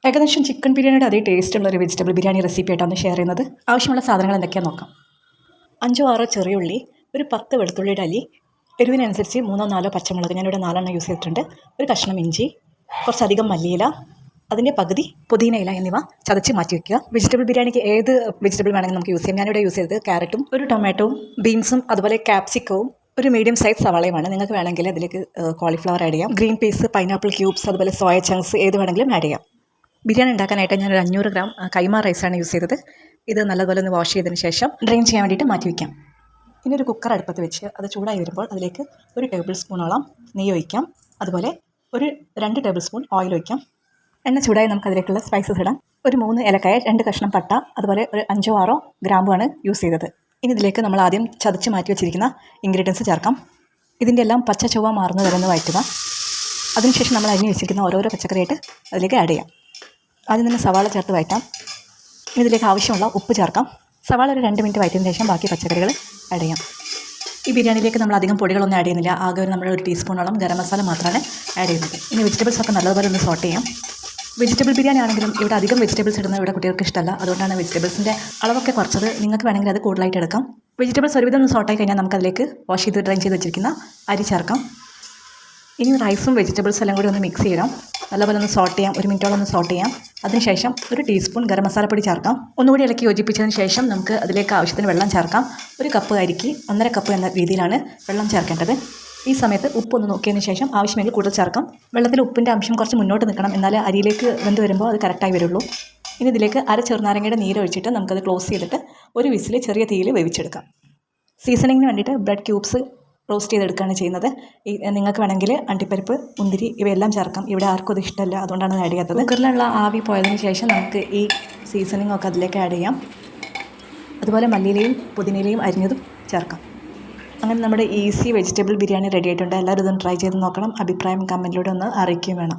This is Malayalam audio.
ഏകദേശം ചിക്കൻ ബിരിയാണിയുടെ അതേ ടേസ്റ്റുള്ള ഒരു വെജിറ്റബിൾ ബിരിയാണി റെസിപ്പി ആയിട്ടാണ് ഷെയർ ചെയ്യുന്നത്. ആവശ്യമുള്ള സാധനങ്ങൾ എന്തൊക്കെയാണെന്ന് നോക്കാം. 5-6 ചെറിയ ഉള്ളി, ഒരു 10 വെളുത്തുള്ളിയുടെ അല്ലി, എരിവിനനുസരിച്ച് 3-4 പച്ചമുളക്, ഞാനിവിടെ 4 യൂസ് ചെയ്തിട്ടുണ്ട്, ഒരു കഷ്ണം ഇഞ്ചി, കുറച്ചധികം മല്ലിയില, അതിൻ്റെ പകുതി പുതിന ഇല എന്നിവ ചതച്ച് മാറ്റി വയ്ക്കുക. വെജിറ്റബിൾ ബിരിയാണിക്ക് ഏത് വെജിറ്റബിൾ വേണമെങ്കിലും നമുക്ക് യൂസ് ചെയ്യാം. ഞാനിവിടെ യൂസ് ചെയ്തത് ക്യാരറ്റും ഒരു ടൊമാറ്റോവും ബീൻസും അതുപോലെ ക്യാപ്സിക്കവും ഒരു മീഡിയം സൈസ് സവാളയുമാണ്. നിങ്ങൾക്ക് വേണമെങ്കിൽ അതിലേക്ക് കോളിഫ്ലവർ ആഡ് ചെയ്യാം, ഗ്രീൻ പീസ്, പൈനാപ്പിൾ ക്യൂബ്സ്, അതുപോലെ സോയ ചങ്ക്സ് ഏത് വേണമെങ്കിലും ആഡ് ചെയ്യാം. ബിരിയാണി ഉണ്ടാക്കാനായിട്ട് ഞാനൊരു 500 ഗ്രാം കൈമ റൈസാണ് യൂസ് ചെയ്തത്. ഇത് നല്ലതുപോലെ ഒന്ന് വാഷ് ചെയ്തതിന് ശേഷം ഡ്രെയിൻ ചെയ്യാൻ വേണ്ടിയിട്ട് മാറ്റി വയ്ക്കാം. ഇനി ഒരു കുക്കർ അടുപ്പത്ത് വെച്ച് അത് ചൂടായി വരുമ്പോൾ അതിലേക്ക് 1 ടേബിൾ സ്പൂണോളം നെയ്യ് ഒഴിക്കാം. അതുപോലെ ഒരു 2 ടേബിൾ സ്പൂൺ ഓയിൽ ഒഴിക്കാം. എണ്ണ ചൂടായി നമുക്ക് അതിലേക്കുള്ള സ്പൈസസ് ഇടാം. ഒരു 3 ഏലക്കായ, 2 കഷ്ണം പട്ട, അതുപോലെ ഒരു 5-6 ഗ്രാമ്പുമാണ് യൂസ് ചെയ്തത്. ഇനി ഇതിലേക്ക് നമ്മൾ ആദ്യം ചതച്ച് മാറ്റി വെച്ചിരിക്കുന്ന ഇൻഗ്രീഡിയൻസ് ചേർക്കാം. ഇതിൻ്റെ എല്ലാം പച്ച ചുവ മാറുന്നത് വരെ ഒന്ന് വഴറ്റുക. അതിനുശേഷം നമ്മൾ അരിഞ്ഞ് വെച്ചിരിക്കുന്ന ഓരോരോ പച്ചക്കറിയായിട്ട് അതിലേക്ക് ആഡ് ചെയ്യാം. ആദ്യം തന്നെ സവാള ചേർത്ത് വഴറ്റാം. ഇതിലേക്ക് ആവശ്യമുള്ള ഉപ്പ് ചേർക്കാം. സവാള ഒരു 2 മിനിറ്റ് വഴറ്റിയതിന് ശേഷം ബാക്കി പച്ചക്കറികൾ ആഡ് ചെയ്യാം. ഈ ബിരിയാണിയിലേക്ക് നമ്മൾ അധികം പൊടികളൊന്നും ആഡ് ചെയ്യുന്നില്ല. ആകെ ഒരു ടീസ്പൂണോളം ഗരം മസാല മാത്രമാണ് ആഡ് ചെയ്യുന്നത്. ഇനി വെജിറ്റബിൾസ് ഒക്കെ നല്ലതുപോലെ ഒന്ന് സോട്ട് ചെയ്യാം. വെജിറ്റബിൾ ബിരിയാണി ആണെങ്കിലും ഇവിടെ അധികം വെജിറ്റബിൾസ് ഇടുന്നത് ഇവിടെ കുട്ടികൾക്ക് ഇഷ്ടമല്ല. അതുകൊണ്ടാണ് വെജിറ്റബിൾസിൻ്റെ അളവൊക്കെ കുറച്ചത്. നിങ്ങൾക്ക് വേണമെങ്കിൽ അത് കൂടുതലായിട്ട് എടുക്കാം. വെജിറ്റബിൾസ് ഒരുവിധം ഒന്ന് സോട്ടായി കഴിഞ്ഞാൽ നമുക്കതിലേക്ക് വാഷ് ചെയ്ത് ഡ്രെയിൻ ചെയ്ത് വെച്ചിരിക്കുന്ന അരി ചേർക്കാം. ഇനി റൈസും വെജിറ്റബിൾസും എല്ലാം കൂടി ഒന്ന് മിക്സ് ചെയ്യണം. നല്ലപോലെ ഒന്ന് സോട്ട് ചെയ്യാം. 1 മിനിറ്റോളം ഒന്ന് സോട്ട് ചെയ്യാം. അതിനുശേഷം ഒരു ടീസ്പൂൺ ഗരം മസാലപ്പൊടി ചേർക്കാം. ഒന്നുകൂടി ഇളക്കി യോജിപ്പിച്ചതിന് ശേഷം നമുക്ക് അതിലേക്ക് ആവശ്യത്തിന് വെള്ളം ചേർക്കാം. 1 കപ്പ് അരിക്ക് 1.5 കപ്പ് എന്ന രീതിയിലാണ് വെള്ളം ചേർക്കേണ്ടത്. ഈ സമയത്ത് ഉപ്പൊന്ന് നോക്കിയതിന് ശേഷം ആവശ്യമെങ്കിൽ കൂടുതൽ ചേർക്കാം. വെള്ളത്തിൽ ഉപ്പിൻ്റെ അംശം കുറച്ച് മുന്നോട്ട് നിൽക്കണം, എന്നാലേ അരിയിലേക്ക് വെന്ത് വരുമ്പോൾ അത് കറക്റ്റായി വരുള്ളൂ. ഇനി ഇതിലേക്ക് അര ചെറുനാരങ്ങയുടെ നീരൊഴിച്ചിട്ട് നമുക്കത് ക്ലോസ് ചെയ്തിട്ട് ഒരു വിസിൽ ചെറിയ തീയിൽ വേവിച്ചെടുക്കാം. സീസണിങ്ങിന് വേണ്ടിയിട്ട് ബ്രെഡ് ക്യൂബ്സ് റോസ്റ്റ് ചെയ്തെടുക്കുകയാണ് ചെയ്യുന്നത്. നിങ്ങൾക്ക് വേണമെങ്കിൽ അണ്ടിപ്പരിപ്പ്, മുന്തിരി ഇവയെല്ലാം ചേർക്കാം. ഇവിടെ ആർക്കും അത് ഇഷ്ടമല്ല, അതുകൊണ്ടാണ് ആഡ് ചെയ്യാത്തത്. കുക്കറിലുള്ള ആവി പോയതിന് ശേഷം നമുക്ക് ഈ സീസണിങ് ഒക്കെ അതിലേക്ക് ആഡ് ചെയ്യാം. അതുപോലെ മല്ലിയിലയും പുതിനയിലയും അരിഞ്ഞതും ചേർക്കാം. അങ്ങനെ നമ്മുടെ ഈസി വെജിറ്റബിൾ ബിരിയാണി റെഡി ആയിട്ടുണ്ട്. എല്ലാവരും ഇതൊന്ന് ട്രൈ ചെയ്ത് നോക്കണം. അഭിപ്രായം കമൻറ്റിലൂടെ ഒന്ന് അറിയിക്കുകയും വേണം.